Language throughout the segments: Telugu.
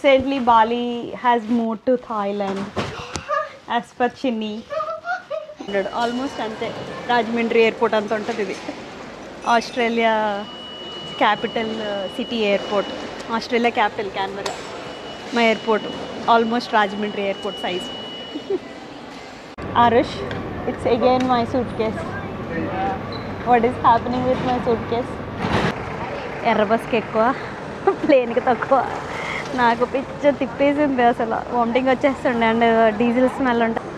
recently Bali has moved to Thailand as per Chinni. Almost ante Rajahmundry airport anta untadi idi. Australia capital city airport. Australia capital Canberra. My airport almost Rajahmundry airport size. Arush, it's again my suitcase. What is happening with my suitcase? ఎర్ర బస్కి ఎక్కువ, ప్లేన్కి తక్కువ. నాకు పిచ్చ తిప్పేసింది అసలు, వామిటింగ్ వచ్చేస్తుండే అండ్ డీజిల్ స్మెల్ ఉంటుంది.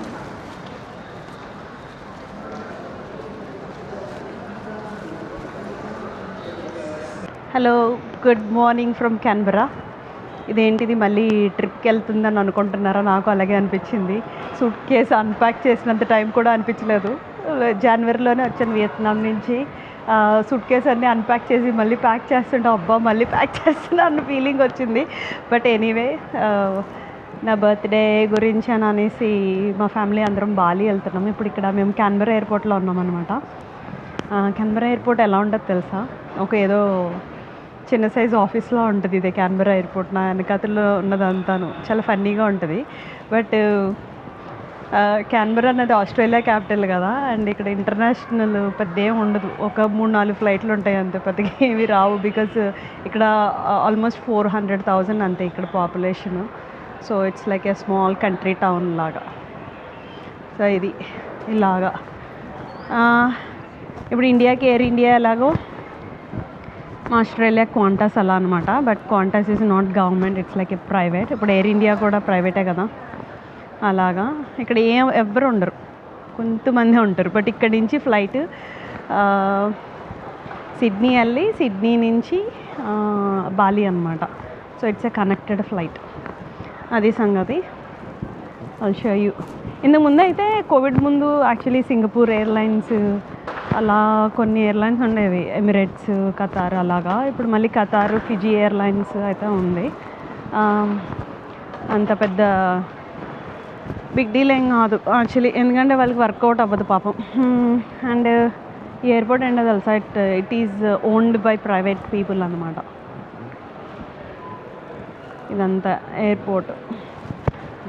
Hello, good morning from Canberra. ఇదేంటిది మళ్ళీ ట్రిప్కి వెళ్తుందని అనుకుంటున్నారా? నాకు అలాగే అనిపించింది. సూట్ కేసు అన్ప్యాక్ చేసినంత టైం కూడా అనిపించలేదు. జనవరిలోనే వచ్చాను వియత్నాం నుంచి. సూట్ కేస్ అన్నీ అన్ప్యాక్ చేసి మళ్ళీ ప్యాక్ చేస్తుంటే అబ్బా మళ్ళీ ప్యాక్ చేస్తున్నా అన్న ఫీలింగ్ వచ్చింది. బట్ ఎనీవే, నా బర్త్డే గురించి అని అనేసి మా ఫ్యామిలీ అందరం బాలి వెళ్తున్నాం. ఇప్పుడు ఇక్కడ మేము క్యాన్బెరా ఎయిర్పోర్ట్లో ఉన్నామన్నమాట. క్యాన్బెరా ఎయిర్పోర్ట్ ఎలా ఉంటుందో తెలుసా? ఒక ఏదో చిన్న సైజు ఆఫీస్లో ఉంటుంది ఇదే క్యాన్బెరా ఎయిర్పోర్ట్. నా వెనకాతలో ఉన్నదంతాను చాలా ఫన్నీగా ఉంటుంది. బట్ క్యాన్బెరా అనేది ఆస్ట్రేలియా క్యాపిటల్ కదా, అండ్ ఇక్కడ ఇంటర్నేషనల్ పెద్ద ఏమి ఉండదు. ఒక 3-4 ఫ్లైట్లు ఉంటాయి అంతే, పెద్దగా ఏవి రావు. బికాస్ ఇక్కడ ఆల్మోస్ట్ 400,000 అంతే ఇక్కడ population. So it's like a small country town లాగా. సో ఇది ఇలాగా. ఇప్పుడు ఇండియాకి ఎయిర్ ఇండియా ఎలాగో ఆస్ట్రేలియా క్వాంటాస్ అలా అనమాట. But Qantas is not government, it's like A private. ఇప్పుడు ఎయిర్ ఇండియా కూడా ప్రైవేటే కదా. అలాగా ఇక్కడ ఎవ్వరు ఉండరు, కొంతమంది ఉంటారు. బట్ ఇక్కడి నుంచి ఫ్లైట్ సిడ్నీ వెళ్ళి సిడ్నీ నుంచి బాలి అనమాట. So it's a connected flight. అది సంగతి. I'll show you. ఇంతకు ముందు అయితే కోవిడ్ ముందు యాక్చువల్లీ సింగపూర్ ఎయిర్లైన్స్ అలా కొన్ని ఎయిర్లైన్స్ ఉండేవి, ఎమిరేట్స్, ఖతార్ అలాగా. ఇప్పుడు మళ్ళీ ఖతార్, ఫిజీ ఎయిర్లైన్స్ అయితే ఉంది. అంత పెద్ద బిగ్ డీల్ ఏం కాదు యాక్చువల్లీ, ఎందుకంటే వాళ్ళకి వర్కౌట్ అవ్వదు పాపం. అండ్ ఈ ఎయిర్పోర్ట్ ఏంటో తెలుసా? It is owned by private people అనమాట. ఇదంతా ఎయిర్పోర్ట్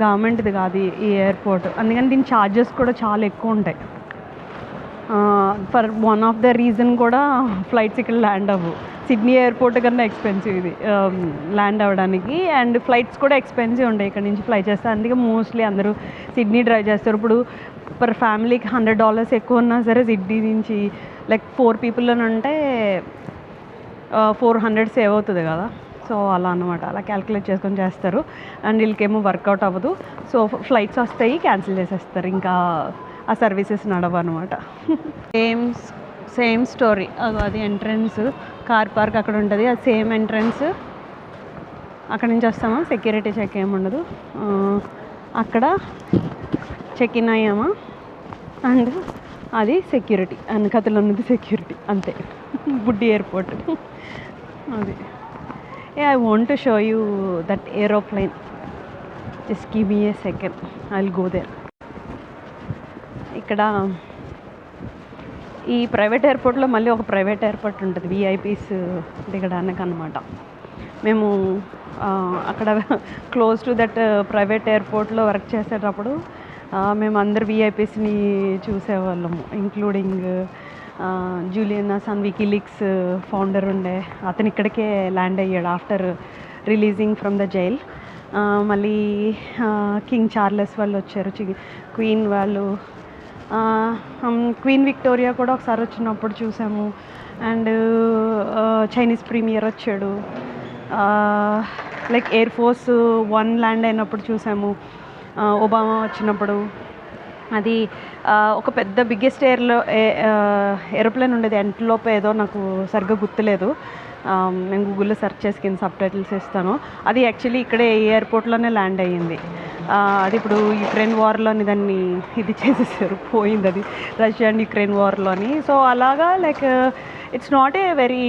గవర్నమెంట్ది కాదు ఈ ఎయిర్పోర్ట్. అందుకని దీని ఛార్జెస్ కూడా చాలా ఎక్కువ ఉంటాయి. For one of the reason కూడా ఫ్లైట్స్ ఇక్కడ ల్యాండ్ అవ్వవు. సిడ్నీ ఎయిర్పోర్ట్ కన్నా ఎక్స్పెన్సివ్ ఇది ల్యాండ్ అవ్వడానికి. అండ్ ఫ్లైట్స్ కూడా ఎక్స్పెన్సివ్ ఉంటాయి ఇక్కడ నుంచి ఫ్లై చేస్తే. అందుకే మోస్ట్లీ అందరూ సిడ్నీ డ్రైవ్ చేస్తారు. ఇప్పుడు పర్ ఫ్యామిలీకి $100 ఎక్కువ ఉన్నా సరే సిడ్నీ నుంచి లైక్ 4 people అని ఉంటే 400 సేవ్ అవుతుంది కదా. సో అలా అనమాట, అలా క్యాలిక్యులేట్ చేసుకొని చేస్తారు. అండ్ వీళ్ళకేమో వర్కౌట్ అవ్వదు. సో ఫ్లైట్స్ వస్తాయి, క్యాన్సిల్ చేసేస్తారు, ఇంకా ఆ సర్వీసెస్ నడవు అనమాట. Same story. అది ఎంట్రన్స్, కార్ పార్క్ అక్కడ ఉంటుంది. అది సేమ్ ఎంట్రన్స్. అక్కడ నుంచి వస్తామా, సెక్యూరిటీ చెక్ ఏమి ఉండదు. అక్కడ చెక్ ఇన్ అయ్యామా, అండ్ అది సెక్యూరిటీ, వెనకతలో ఉన్నది సెక్యూరిటీ, అంతే. బుడ్డి ఎయిర్పోర్ట్ అది. I want to show you that aeroplane. Just give me a second, I will go there. ఇక్కడ ఈ ప్రైవేట్ ఎయిర్పోర్ట్లో మళ్ళీ ఒక ప్రైవేట్ ఎయిర్పోర్ట్ ఉంటుంది విఐపీస్ దిగడానికి అనమాట. మేము అక్కడ క్లోజ్ టు దట్ ప్రైవేట్ ఎయిర్పోర్ట్లో వర్క్ చేసేటప్పుడు మేము అందరు విఐపీస్ని చూసేవాళ్ళము, including Julian Assange, WikiLeaks founder ఉండే అతను ఇక్కడికే ల్యాండ్ అయ్యాడు after releasing from the jail. మళ్ళీ కింగ్ చార్లెస్ వాళ్ళు వచ్చారు, క్వీన్ వాళ్ళు, క్వీన్ విక్టోరియా కూడా ఒకసారి వచ్చినప్పుడు చూసాము. అండ్ చైనీస్ ప్రీమియర్ వచ్చాడు, లైక్ ఎయిర్ ఫోర్స్ 1 ల్యాండ్ అయినప్పుడు చూసాము, ఒబామా వచ్చినప్పుడు. అది ఒక పెద్ద బిగ్గెస్ట్ ఏరోప్లేన్ ఉండేది, ఎంట్లోపు ఏదో నాకు సరిగ్గా గుర్తులేదు. నేను గూగుల్లో సెర్చ్ చేసి కింద సబ్ టైటిల్స్ ఇస్తాను. అది యాక్చువల్లీ ఇక్కడే ఈ ఎయిర్పోర్ట్లోనే ల్యాండ్ అయ్యింది. అది ఇప్పుడు యుక్రెయిన్ వార్లోని దాన్ని ఇది చేసేసారు, పోయింది అది రష్యా అండ్ యుక్రెయిన్ వార్లోని. సో అలాగా like it's not a very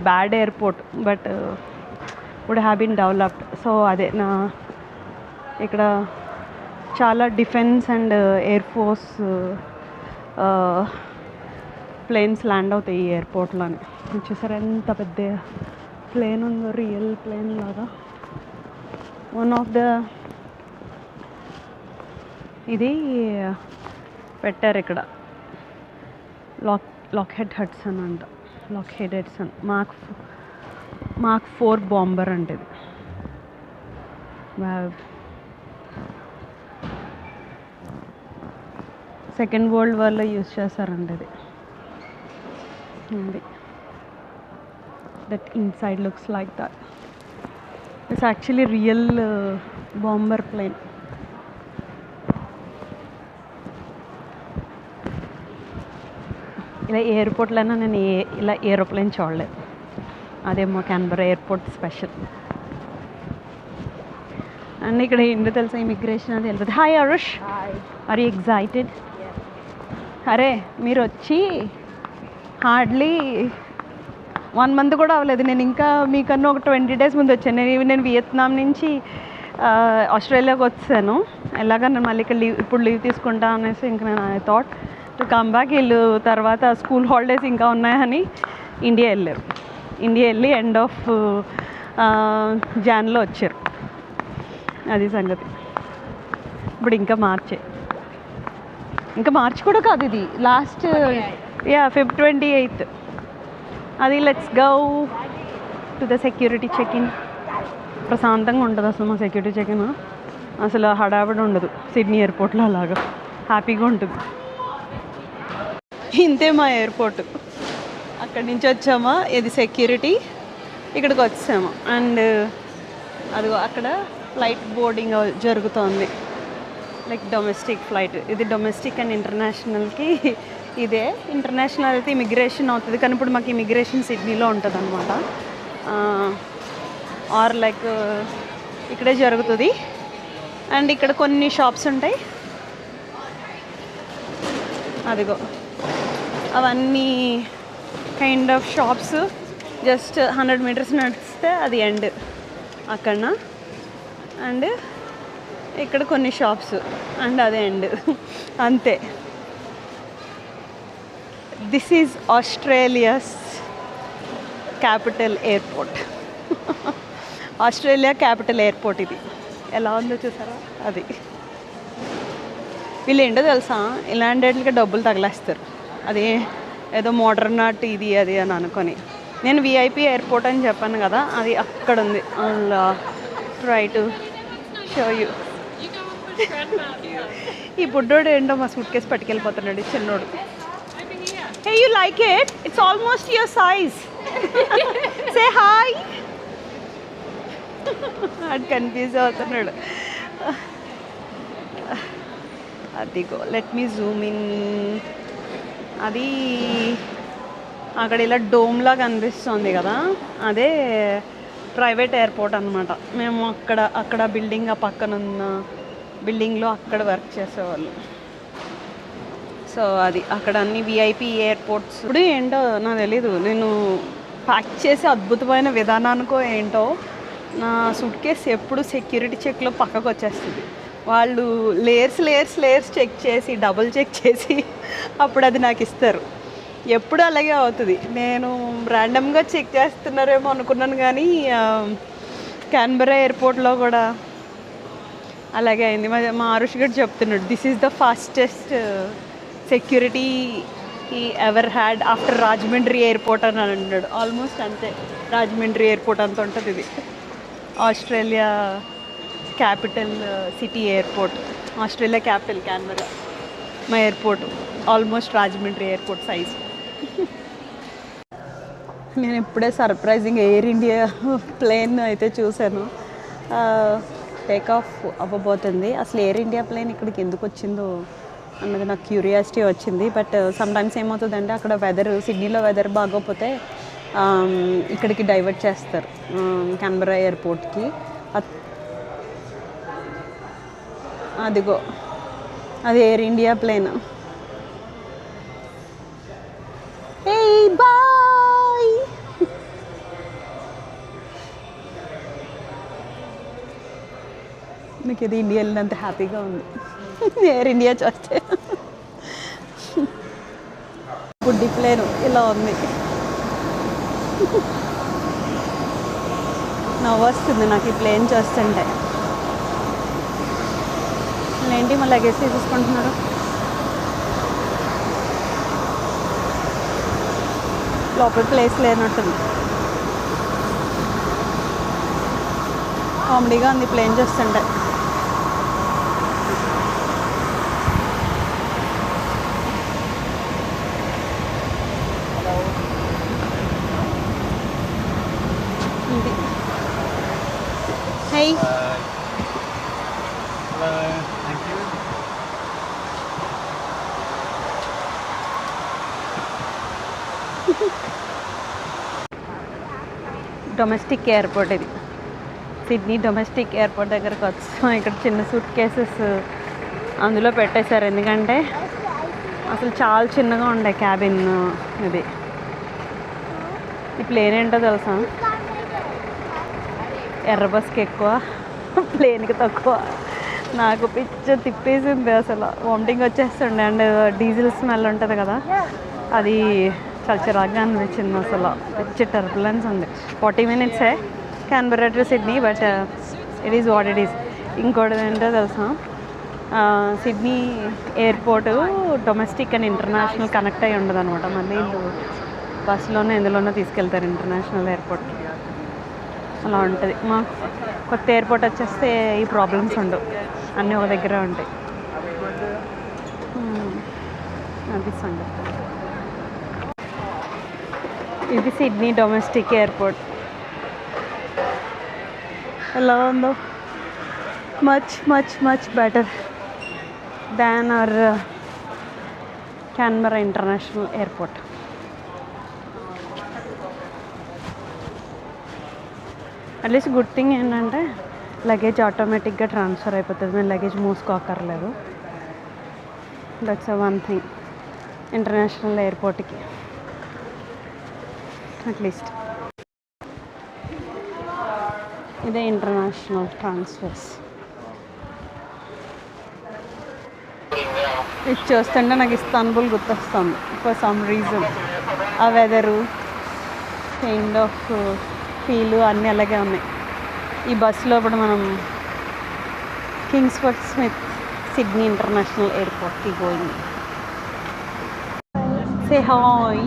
bad airport, but would have been developed. So అదే నా ఇక్కడ చాలా defence and air force planes land అవుతాయి ఈ ఎయిర్పోర్ట్లోనే. చూసారా ఎంత పెద్ద ప్లేన్ ఉందో, రియల్ ప్లేన్ లాగా. వన్ ఆఫ్ ద ఇది పెట్టారు ఇక్కడ, లాక్హెడ్ హడ్సన్ అంట. లాక్హెడ్ హడ్సన్ మార్క్ 4 బాంబర్ అంటే ఇది. సెకండ్ వరల్డ్ వార్లో యూజ్ చేస్తారంట ఇది. That inside looks like that. It's actually real bomber plane. ఇలా ఎయిర్పోర్ట్లైనా నేను ఇలా ఏరోప్లేన్ చూడలేదు. అదేమో క్యాన్బరా ఎయిర్పోర్ట్ స్పెషల్. అండ్ ఇక్కడ ఏంటో తెలుసా, ఇమిగ్రేషన్ అది వెళ్ళిపోతుంది. Hi Arush, are you excited? అరే మీరు వచ్చి హార్డ్లీ 1 month కూడా అవ్వలేదు. నేను ఇంకా మీకన్నా ఒక 20 days ముందు వచ్చాను. నేను వియత్నాం నుంచి ఆస్ట్రేలియాకి వచ్చాను. ఎలాగా నేను మళ్ళీ ఇక్కడ ఇప్పుడు లీవ్ తీసుకుంటా అనేసి ఇంకా నేను I thought to come back. వీళ్ళు తర్వాత స్కూల్ హాలిడేస్ ఇంకా ఉన్నాయని ఇండియా వెళ్ళారు. ఇండియా వెళ్ళి ఎండ్ ఆఫ్ జాన్లో వచ్చారు. అది సంగతి. ఇప్పుడు ఇంకా మార్చ్ కూడా కాదు, ఇది లాస్ట్ Feb 28. అది let's go to the security check-in. ప్రశాంతంగా ఉంటుంది అసలు మా సెక్యూరిటీ చెక్-ఇన్. అసలు హడావిడి ఉండదు సిడ్నీ ఎయిర్పోర్ట్లో అలాగా, హ్యాపీగా ఉంటుంది. ఇంతే మా ఎయిర్పోర్ట్. అక్కడి నుంచి వచ్చామా, ఇది సెక్యూరిటీ, ఇక్కడికి వచ్చాము. అండ్ అదిగో అక్కడ ఫ్లైట్ బోర్డింగ్ జరుగుతోంది, లైక్ డొమెస్టిక్ ఫ్లైట్. ఇది డొమెస్టిక్ అండ్ ఇంటర్నేషనల్కి ఇదే. ఇంటర్నేషనల్ అయితే ఇమిగ్రేషన్ అవుతుంది, కానీ ఇప్పుడు మాకు ఇమిగ్రేషన్ సిడ్నీలో ఉంటుంది అనమాట. ఆర్ లైక్ ఇక్కడే జరుగుతుంది. అండ్ ఇక్కడ కొన్ని షాప్స్ ఉంటాయి, అదిగో అవన్నీ kind of shops. Just 100 meters నడిస్తే అది ఎండ్ అక్కడ. అండ్ ఇక్కడ కొన్ని షాప్స్ అండ్ అదే ఎండ్, అంతే. This is Australia's capital airport. Australia capital airport ఇది. ఎలా ఉందో చూసారా? అది వీళ్ళు ఏంటో తెలుసా, ఇలాంటి వాటికి డబ్బులు తగిలేస్తారు. అది ఏదో మోడర్న్ ఆర్ట్ ఇది అది అని అనుకొని. నేను విఐపి ఎయిర్పోర్ట్ అని చెప్పాను కదా, అది అక్కడ ఉంది. Try to show you. ఈ బుడ్డోడు ఏంటో మా సూట్ కేసు పట్టుకెళ్ళిపోతున్నాడు, చిన్నోడు. Hey, you like it? It's almost your size. Say hi. అది కన్ఫ్యూజ్ అవుతున్నాడు. అదిగో లెట్ మీ జూమ్ ఇన్. అది అక్కడ ఇలా డోమ్లా కనిపిస్తుంది కదా, అదే ప్రైవేట్ ఎయిర్పోర్ట్ అనమాట. మేము అక్కడ బిల్డింగ్, ఆ పక్కన ఉన్న బిల్డింగ్లో అక్కడ వర్క్ చేసేవాళ్ళు. సో అది అక్కడ అన్ని విఐపి ఎయిర్పోర్ట్స్. ఇప్పుడు ఏంటో నాకు తెలీదు, నేను ప్యాక్ చేసే అద్భుతమైన విధానానికో ఏంటో నా సూట్ కేస్ ఎప్పుడు సెక్యూరిటీ చెక్లో పక్కకు వచ్చేస్తుంది. వాళ్ళు లేయర్స్ చెక్ చేసి, డబుల్ చెక్ చేసి అప్పుడు అది నాకు ఇస్తారు. ఎప్పుడు అలాగే అవుతుంది. నేను ర్యాండమ్గా చెక్ చేస్తున్నారేమో అనుకున్నాను, కానీ క్యాన్బరా ఎయిర్పోర్ట్లో కూడా అలాగే అయింది. మా ఆరుష్ గడ్ చెప్తున్నాడు, this is the fastest security we ever had after Rajahmundry airport అని అన్నాడు. ఆల్మోస్ట్ అంతే, రాజమండ్రి ఎయిర్పోర్ట్ అంత ఉంటుంది ఇది. Australia capital city airport, Australia capital Canberra. మా airport almost Rajahmundry airport size. నేను ఇప్పుడే సర్ప్రైజింగ్ ఎయిర్ ఇండియా ప్లేన్ అయితే చూశాను. టేక్ ఆఫ్ అవ్వబోతుంది. అసలు ఎయిర్ ఇండియా ప్లేన్ ఇక్కడికి ఎందుకు వచ్చిందో అన్నది నాకు క్యూరియాసిటీ వచ్చింది. బట్ సమ్టైమ్స్ ఏమవుతుందంటే అక్కడ వెదర్, సిడ్నీలో వెదర్ బాగోకపోతే ఇక్కడికి డైవర్ట్ చేస్తారు క్యాన్బరా ఎయిర్పోర్ట్కి. అదిగో అది Air India plane. Hey boy. మీకు ఇది ఇండియా వెళ్ళినంత హ్యాపీగా ఉంది ఎయిర్ ఇండియా చూస్తే. గుడ్డి ప్లేన్ ఇలా ఉంది. నవ్వు వస్తుంది నాకు ఈ ప్లేన్ చూస్తుంటే. ఏంటి మా లగేజ్ తీసుకుంటున్నారు? లోపల ప్లేస్ లేనట్టుంది. కామెడీగా ఉంది ప్లేన్ చూస్తుంటే. Hey. Hello. Thank you. Domestic airport ఇది. సిడ్నీ డొమెస్టిక్ ఎయిర్పోర్ట్ దగ్గరకు వచ్చాం. ఇక్కడ చిన్న సూట్ కేసెస్ అందులో పెట్టేశారు, ఎందుకంటే అసలు చాలా చిన్నగా ఉండే క్యాబిన్. ఇది ఈ ప్లేన్ ఏంటో తెలుసా? ఎర్ర బస్కి ఎక్కువ, ప్లేన్కి తక్కువ. నాకు పిచ్చ తిప్పేసింది, అసలు వామిటింగ్ వచ్చేస్తుండే. అండ్ డీజిల్ స్మెల్ ఉంటుంది కదా, అది చాలా చిరాగ్గా అనిపించింది. అసలు పిచ్చ టర్బులెన్స్ ఉంది. 40 minutes Canberra to Sydney, but it is what it is. ఇంకోటి ఏంటో తెలుసా, Sydney airport domestic and international connect అయ్యి ఉండదు అనమాట. మళ్ళీ వీళ్ళు బస్సులోనే ఎందులోనో తీసుకెళ్తారు ఇంటర్నేషనల్ ఎయిర్పోర్ట్కి. అలా ఉంటుంది. మా కొత్త ఎయిర్పోర్ట్ వచ్చేస్తే ఈ ప్రాబ్లమ్స్ ఉండవు, అన్నీ ఒక దగ్గర ఉంటాయి. అది సంగతి. ఇది సిడ్నీ డొమెస్టిక్ ఎయిర్పోర్ట్. ఎలా ఉందో, much much much better than our Canberra international airport. At least good thing ఏంటంటే లగేజ్ ఆటోమేటిక్గా ట్రాన్స్ఫర్ అయిపోతుంది, మేము లగేజ్ మూసుకోకర్లేదు. దట్స్ వన్ థింగ్ ఇంటర్నేషనల్ ఎయిర్పోర్ట్కి అట్లీస్ట్. ఇదే ఇంటర్నేషనల్ ట్రాన్స్ఫర్స్. ఇది చూస్తుంటే నాకు ఇస్తాన్బుల్ గుర్తొస్తుంది ఫర్ సమ్ రీజన్. ఆ వెదరు, కైండ్ ఆఫ్ ఫీలు అన్నీ అలాగే ఉన్నాయి. ఈ బస్సులో ఇప్పుడు మనం కింగ్స్ఫోర్డ్ స్మిత్ సిడ్నీ ఇంటర్నేషనల్ ఎయిర్పోర్ట్కి గోయింగ్. Say hi.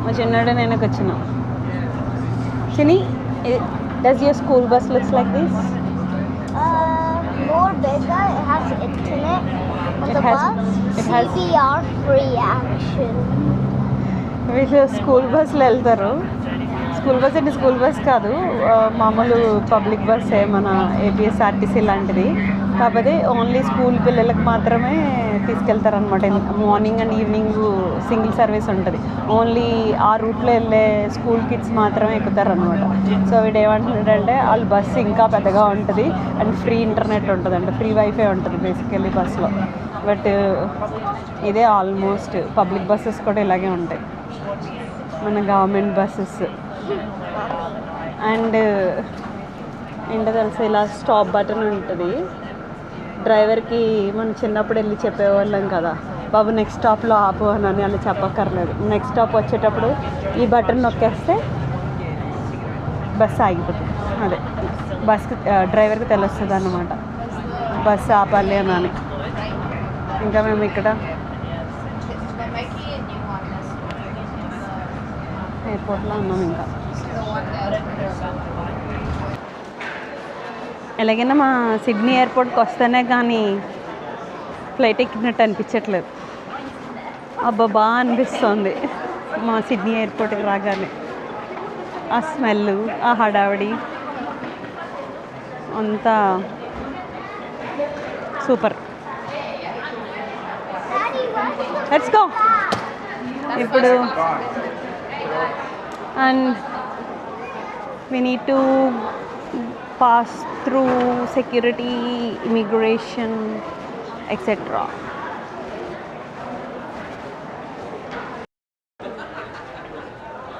మా చిన్నోడే నేను వచ్చిన. చిని, does your school bus looks like this? More bigger, it has internet on the bus, CPR free action. వీళ్ళు స్కూల్ బస్సులో వెళ్తారు. స్కూల్ బస్ అంటే స్కూల్ బస్ కాదు, మామూలు పబ్లిక్ బస్సే, మన ఏపీఎస్ఆర్టీసీ లాంటిది. కాకపోతే ఓన్లీ స్కూల్ పిల్లలకు మాత్రమే తీసుకెళ్తారనమాట. Morning and evening single service ఉంటుంది. ఓన్లీ ఆ రూట్లో వెళ్ళే స్కూల్ కిడ్స్ మాత్రమే ఎక్కుతారనమాట. సో వీడు ఏమంటున్నాడంటే వాళ్ళ బస్సు ఇంకా పెద్దగా ఉంటుంది అండ్ ఫ్రీ ఇంటర్నెట్ ఉంటుంది, అంటే ఫ్రీ వైఫై ఉంటుంది బేసికల్లీ బస్సులో. బట్ ఇదే ఆల్మోస్ట్ పబ్లిక్ బస్సెస్ కూడా ఇలాగే ఉంటాయి, మన గవర్నమెంట్ బస్సెస్. అండ్ ఏంటో తెలుసు, ఇలా స్టాప్ బటన్ ఉంటుంది. డ్రైవర్కి మనం చిన్నప్పుడు వెళ్ళి చెప్పేవాళ్ళం కదా, బాబు నెక్స్ట్ స్టాప్లో ఆపు అని అలా చెప్పక్కర్లేదు. నెక్స్ట్ స్టాప్ వచ్చేటప్పుడు ఈ బటన్ నొక్కేస్తే బస్సు ఆగిపోతుంది. అదే బస్కి డ్రైవర్కి తెలుస్తుంది అన్నమాట బస్సు ఆపాలి అని. ఇంకా మేము ఇక్కడ ఎయిర్పోర్ట్లో ఉన్నాం. ఇంకా ఎలాగైనా మా సిడ్నీ ఎయిర్పోర్ట్కి వస్తేనే కానీ ఫ్లైట్ ఎక్కినట్టు అనిపించట్లేదు. అబ్బా బాగా అనిపిస్తుంది మా సిడ్నీ ఎయిర్పోర్ట్కి రాగానే. ఆ స్మెల్, ఆ హడావిడి అంతా సూపర్. Let's go. ఇప్పుడు and we need to pass through security, immigration, etc.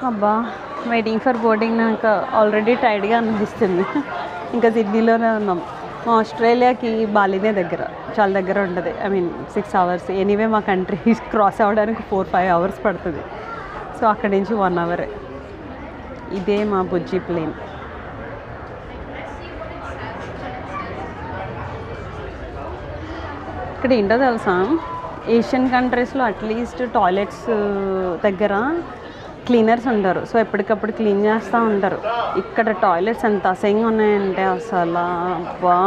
అబ్బా వెయిటింగ్ ఫర్ బోర్డింగ్ నాకు ఆల్రెడీ టైర్డ్గా అనిపిస్తుంది. ఇంకా సిడ్నీలోనే ఉన్నాం. మా ఆస్ట్రేలియాకి బాలీనే దగ్గర, చాలా దగ్గర ఉంటుంది. I mean 6 hours. ఎనీవే మా కంట్రీ క్రాస్ అవ్వడానికి 4-5 hours పడుతుంది. సో అక్కడి నుంచి 1 hour. ఇదే మా బుజ్జి ప్లేన్. ఇక్కడ ఏంటో తెలుసా, ఏషియన్ కంట్రీస్లో అట్లీస్ట్ టాయిలెట్స్ దగ్గర క్లీనర్స్ ఉంటారు. సో ఎప్పటికప్పుడు క్లీన్ చేస్తూ ఉంటారు. ఇక్కడ టాయిలెట్స్ ఎంత అసహ్యంగా ఉన్నాయంటే అసలు బా,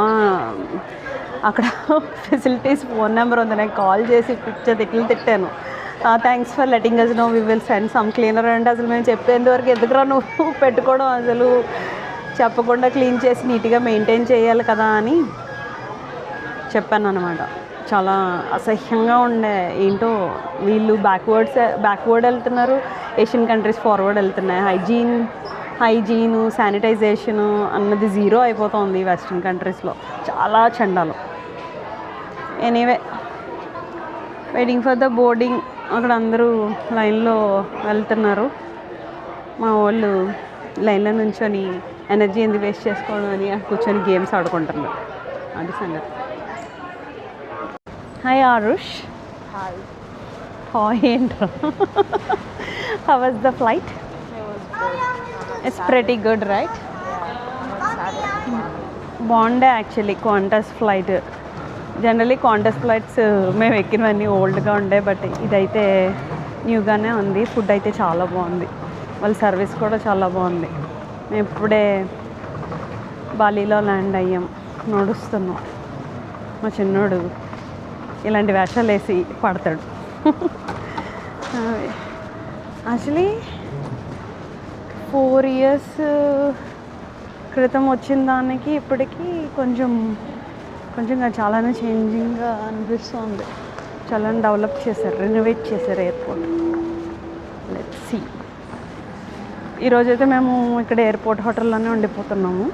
అక్కడ ఫెసిలిటీస్ ఫోన్ నెంబర్ ఉంది, నేను కాల్ చేసి తిట్లు తిట్టాను. Thanks for letting us know, we will send some cleaner అంటే అసలు మేము చెప్పేంతవరకు ఎందుకురా నువ్వు పెట్టుకోవడం, అసలు చెప్పకుండా క్లీన్ చేసి నీట్గా మెయింటైన్ చేయాలి కదా అని చెప్పాను అనమాట. చాలా అసహ్యంగా ఉండే. ఏంటో వీళ్ళు బ్యాక్వర్డ్ వెళ్తున్నారు, ఏషియన్ కంట్రీస్ ఫార్వర్డ్ వెళ్తున్నాయి. హైజీను శానిటైజేషను అన్నది జీరో అయిపోతుంది వెస్ట్రన్ కంట్రీస్లో. చాలా చండాలం. Anyway, waiting for the boarding. అక్కడ అందరూ లైన్లో వెళ్తున్నారు. మా వాళ్ళు లైన్లో నుంచొని ఎనర్జీ ఎందుకు వేస్ట్ చేసుకోవడం అని కూర్చొని గేమ్స్ ఆడుకుంటున్నారు. అది సంగతి. హాయ్ ఆరుష్. హాయ్ ఏంట్రా. How was the flight? It's pretty good right? బాగుండే actually Qantas flight. Generally Qantas flights మేము ఎక్కినవన్నీ ఓల్డ్గా ఉండే, బట్ ఇదైతే న్యూగానే ఉంది. ఫుడ్ అయితే చాలా బాగుంది, వాళ్ళ సర్వీస్ కూడా చాలా బాగుంది. మేము ఇప్పుడే బాలీలో ల్యాండ్ అయ్యాం, నడుస్తున్నాం. మా చిన్నోడు ఇలాంటి వేషాలు వేసి పడతాడు. యాక్చువల్లీ 4 years క్రితం వచ్చిన దానికి ఇప్పటికీ కొంచెంగా చాలానే చేంజింగ్గా అనిపిస్తుంది. చాలా డెవలప్ చేశారు, రెనోవేట్ చేశారు ఎయిర్పోర్ట్. Let's see. ఈరోజైతే మేము ఇక్కడ ఎయిర్పోర్ట్ హోటల్లోనే ఉండిపోతున్నాము.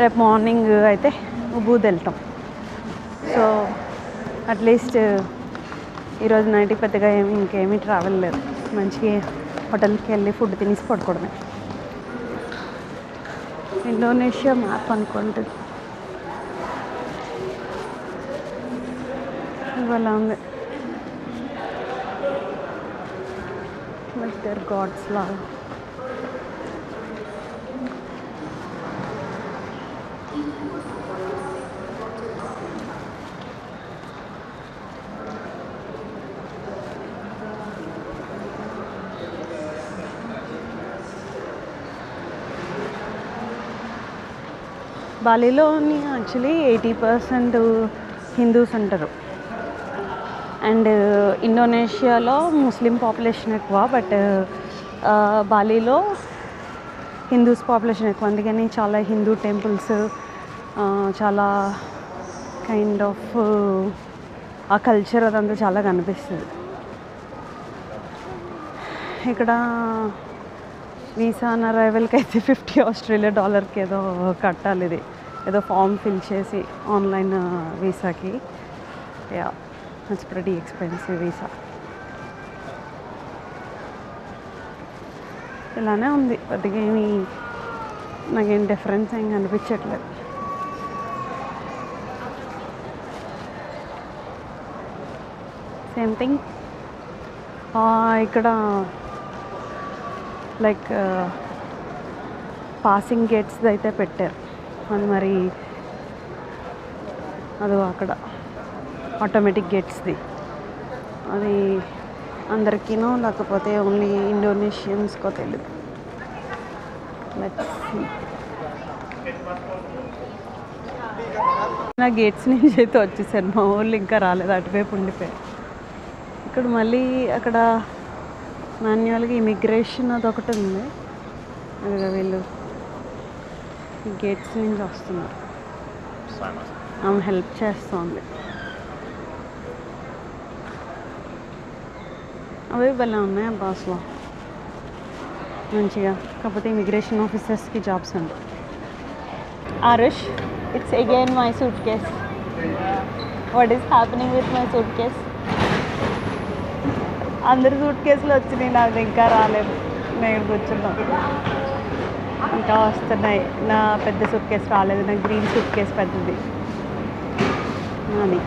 రేపు మార్నింగ్ అయితే ఉబూద్ వెళ్తాం. సో అట్లీస్ట్ ఈరోజు నైట్కి పెద్దగా ఇంకేమీ ట్రావెల్ లేదు. మంచిగా హోటల్కి వెళ్ళి ఫుడ్ తినేసి పడుకోవడమే. ఇండోనేషియా మ్యాప్ అనుకుంటుంది ఇవాళ ఉంది. లైక్ దేర్ గాడ్స్ లాగా. బాలీలోని యాక్చువల్లీ 80% హిందూస్ ఉంటారు. అండ్ ఇండోనేషియాలో ముస్లిం పాపులేషన్ ఎక్కువ, బట్ బాలీలో హిందూస్ పాపులేషన్ ఎక్కువ. అందుకని చాలా హిందూ టెంపుల్స్, చాలా కైండ్ ఆఫ్ ఆ కల్చర్ అదంతా చాలా కనిపిస్తుంది. ఇక్కడ వీసా ఆన్ అరైవల్కి అయితే $50 ఏదో కట్టాలి. ఇది ఏదో ఫామ్ ఫిల్ చేసి ఆన్లైన్ వీసాకి. Yeah, it's pretty expensive visa. ఇలానే ఉంది, కొద్దిగా నాకేం డిఫరెన్స్ ఏం కనిపించట్లేదు. Same thing. ఇక్కడ లైక్ పాసింగ్ గేట్స్ అయితే పెట్టారు. అది మరి అదో అక్కడ ఆటోమేటిక్ గేట్స్ది, అది అందరికీనో లేకపోతే ఓన్లీ ఇండోనేషియన్స్కో తెలియదు. నా గేట్స్ నుంచి అయితే వచ్చేసాను. మా ఊళ్ళు ఇంకా రాలేదు, అటువైపు ఉండిపోయారు. ఇక్కడ మళ్ళీ అక్కడ మాన్యువల్గా ఇమిగ్రేషన్ అదొకటి ఉంది. అదిగా వీళ్ళు గేట్స్ నుంచి వస్తున్నారు. ఆమె హెల్ప్ చేస్తుంది. అవి భలే ఉన్నాయి బాస్లో మంచిగా. కాకపోతే ఇమిగ్రేషన్ ఆఫీసర్స్కి జాబ్స్ ఉంటాయి. Aarush, it's again my suitcase. What is happening with my suitcase? అందరి సూట్ కేసులు వచ్చినాయి, నాకు ఇంకా రాలేదు. నేను కూర్చున్నాం, ఇంకా వస్తున్నాయి. నా పెద్ద సూట్ కేసు రాలేదు. నా గ్రీన్ సూట్ కేసు పెద్దది అది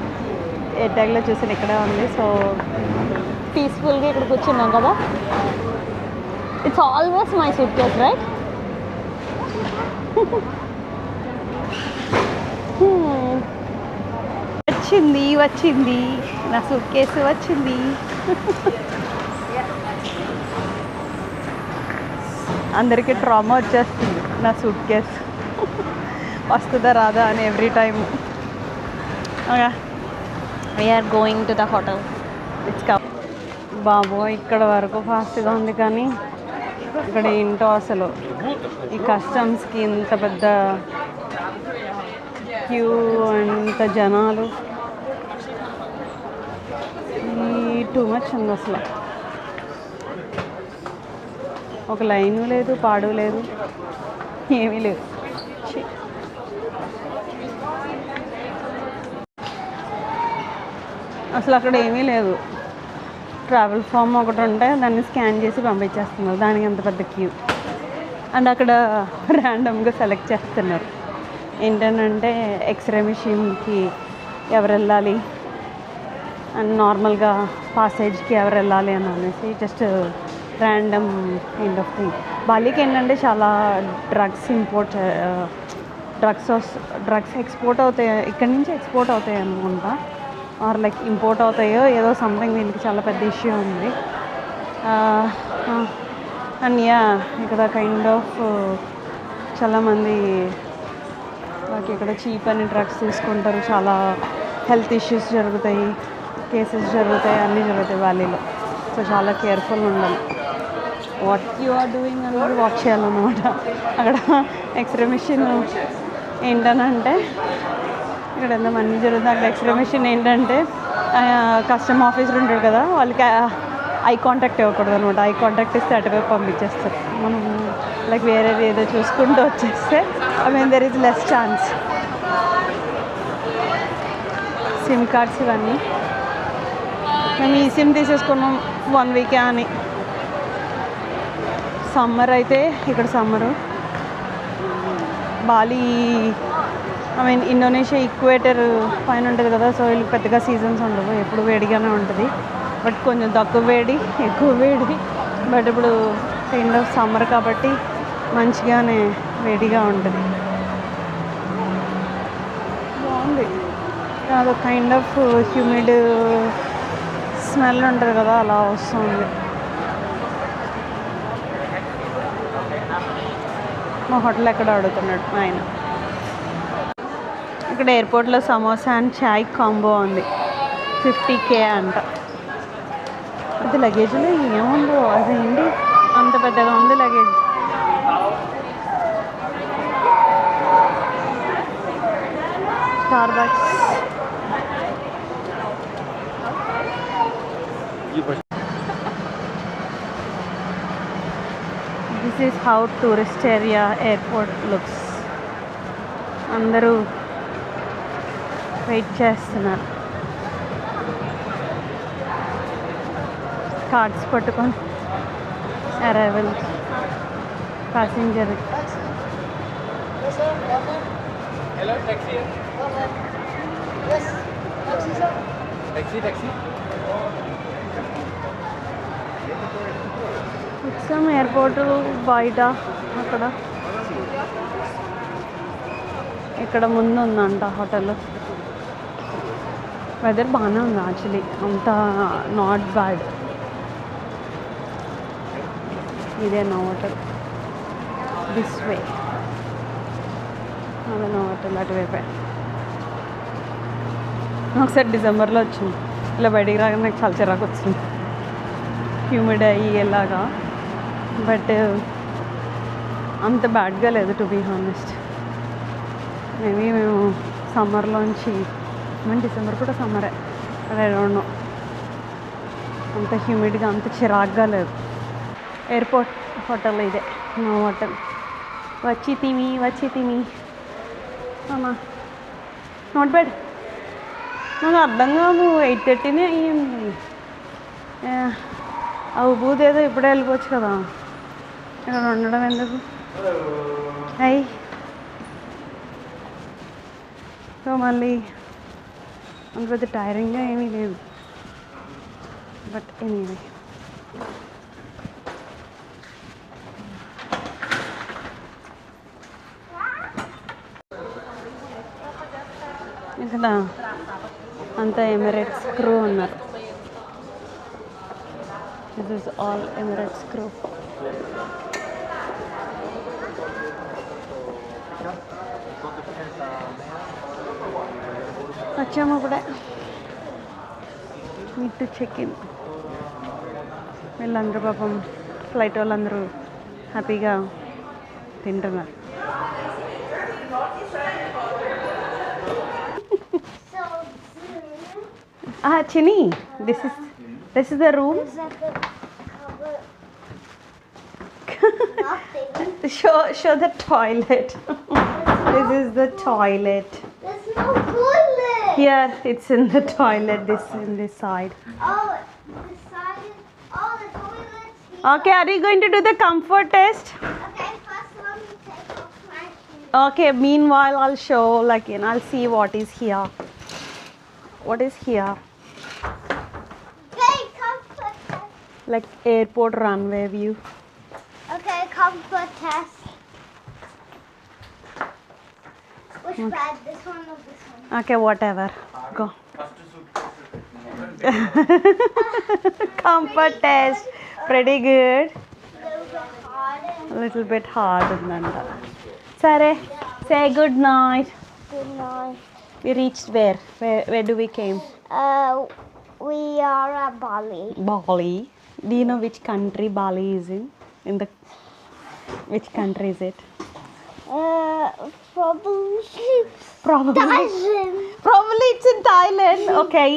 ఎయిర్ ట్యాగ్లో చూసాను, ఇక్కడే ఉంది. సో పీస్ఫుల్గా ఇక్కడ కూర్చున్నాం కదా. It's always my suit case right. వచ్చింది వచ్చింది నా సూట్ కేసు వచ్చింది. అందరికీ ట్రామా వచ్చేస్తుంది నా సూట్ కేసు వస్తుందా రాదా అని every time. We're going to the hotel. It's బాబో ఇక్కడ వరకు ఫాస్ట్గా ఉంది కానీ ఇక్కడ ఏంటో అసలు ఈ కస్టమ్స్కి ఇంత పెద్ద క్యూ, అంత జనాలు, ఈ టూ మచ్ ఉంది అసలు. ఒక లైను లేదు, పాడు లేదు, ఏమీ లేదు. అసలు అక్కడ ఏమీ లేదు. ట్రావెల్ ఫామ్ ఒకటి ఉంటే దాన్ని స్కాన్ చేసి పంపించేస్తున్నారు, దానికి అంత పెద్ద క్యూ. అండ్ అక్కడ ర్యాండమ్గా సెలెక్ట్ చేస్తున్నారు ఏంటంటే ఎక్స్రే మిషన్కి ఎవరు వెళ్ళాలి అండ్ నార్మల్గా పాసేజ్కి ఎవరు వెళ్ళాలి అని అనేసి just random kind of thing. బాలీకి ఏంటంటే చాలా డ్రగ్స్ ఎక్స్పోర్ట్ అవుతాయి, ఇక్కడి నుంచి ఎక్స్పోర్ట్ అవుతాయి అనుకుంటా, ఆర్ లైక్ ఇంపోర్ట్ అవుతాయో ఏదో సంథింగ్. దీనికి చాలా పెద్ద ఇష్యూ ఉంది. అండ్ ఇక్కడ కైండ్ ఆఫ్ చాలామంది నాకు ఇక్కడ చీప్ అని డ్రగ్స్ తీసుకుంటారు, చాలా హెల్త్ ఇష్యూస్ జరుగుతాయి, కేసెస్ జరుగుతాయి, అన్నీ జరుగుతాయి వ్యాలీలో. సో చాలా కేర్ఫుల్ ఉండాలి. వాట్ యు ఆర్ డూయింగ్ అనేది వాచ్ చేయాలన్నమాట. అక్కడ ఎక్స్రే మిషన్ ఏంటనంటే ఇక్కడ ఎంత మంది జరుగుతుంది. అక్కడ ఎక్స్రే మిషన్ ఏంటంటే కస్టమ్ ఆఫీసర్ ఉంటాడు కదా, వాళ్ళకి ఐ కాంటాక్ట్ ఇవ్వకూడదు అనమాట. ఐ కాంటాక్ట్ ఇస్తే అటువైపు పంపించేస్తారు. మనం లైక్ వేరేది ఏదో చూసుకుంటూ వచ్చేస్తే there is less chance. SIM cards ఇవన్నీ మేము ఈ సిమ్ తీసేసుకున్నాం 1 వీకే అని. సమ్మర్ అయితే ఇక్కడ సమ్మరు, బాలి ఇండోనేషియా ఈక్వేటర్ పైన ఉంటుంది కదా, సో వీళ్ళు పెద్దగా సీజన్స్ ఉండవు, ఎప్పుడు వేడిగానే ఉంటుంది. బట్ కొంచెం తక్కువ వేడి, ఎక్కువ వేడి. బట్ ఇప్పుడు కైండ్ ఆఫ్ సమ్మర్ కాబట్టి మంచిగానే వేడిగా ఉంటుంది. బాగుంది. అదొక కైండ్ ఆఫ్ హ్యూమిడ్ స్మెల్ ఉంటుంది కదా, అలా వస్తుంది. మా హోటల్ ఎక్కడ అడుగుతున్నాడు ఆయన. ఇక్కడ ఎయిర్పోర్ట్లో సమోసా అండ్ చాయ్ కాంబో ఉంది, 50K అంట. అది లగేజ్లో ఏముందో అదేంటి అంత పెద్దగా ఉంది luggage. Starbucks. This is how tourist area airport looks. అందరూ వెయిట్ చేస్తున్నారు కార్డ్స్ పట్టుకొని. Arrival passenger. Hello, taxi. Yes, taxi sir. Taxi. వచ్చాము ఎయిర్పోర్టు బయట. అక్కడ ఇక్కడ ముందు ఉందంట హోటల్. వెదర్ బాగానే ఉంది యాక్చువల్లీ, అంత నాట్ బ్యాడ్. ఇదే నా హోటల్, దిస్ వే. అదే నా హోటల్ అటువైపే. ఒకసారి డిసెంబర్లో వచ్చింది, ఇలా బయటికి రాగానే నాకు చాలా చిరాకు వచ్చింది, హ్యూమిడ్ అయ్యి ఎలాగా. బట్ అంత బ్యాడ్గా లేదు టు బీ హానెస్ట్. మేబీ మేము సమ్మర్లోంచి, మన డిసెంబర్ కూడా సమ్మరే, ఐ డోంట్ నో, అంత హ్యూమిడ్గా అంత చిరాగ్గా లేదు. ఎయిర్పోర్ట్ హోటల్ ఇదే నా హోటల్. వచ్చి తిమి అమ్మా. Not bad. నాకు అర్థం కాదు, 8:30 అయ్యింది. ఆ ఉబూది ఏదో ఇప్పుడే వెళ్ళిపోవచ్చు కదా, ఇక్కడ ఉండడం ఎందుకు. అయ్యి సో మళ్ళీ అంత పెద్ద టైరింగ్గా ఏమీ లేదు. బట్ ఎనీవే ఇక్కడ అంతా ఎమిరేట్స్ క్రూ ఉన్నారు. This is all Emirates crew. వచ్చాము ఇప్పుడే. Need to check in. వీళ్ళందరూ పాపం ఫ్లైట్ వాళ్ళందరూ హ్యాపీగా తింటున్నారు. చిని, this is the room. Is that the cover? Nothing. Show the toilet. This is the toilet. There's no toilet. Here, it's in the toilet. This in this side. Oh, the side is. Oh, the toilet's here. Okay, are you going to do the comfort test? Okay, first let me take off my shoes. Okay, meanwhile I'll show, like, I'll see what is here. What is here? Okay, comfort test. Like airport runway view. Okay, comfort test. Which bed? This one or this one? Okay, whatever. Go. Comfort test. Pretty good. A little bit harder. A little bit hard unanda. Sare, say good night. Good night. We reached where? Where do we came? We are at Bali. Bali. Do you know which country Bali is in? Which country is it? Probably Probably. Thailand. Probably it's in Thailand. Okay,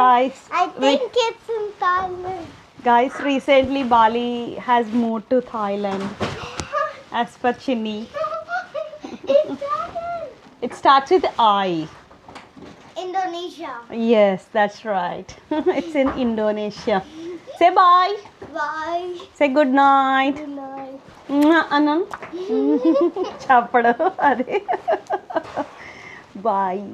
guys. I think it's in Thailand. Guys, recently Bali has moved to Thailand. As per Chini, It's Thailand. it starts with I. Indonesia. Yes, that's right. It's in Indonesia. Say bye. Bye. Say good night. Good night. Anam. Chapado. Bye.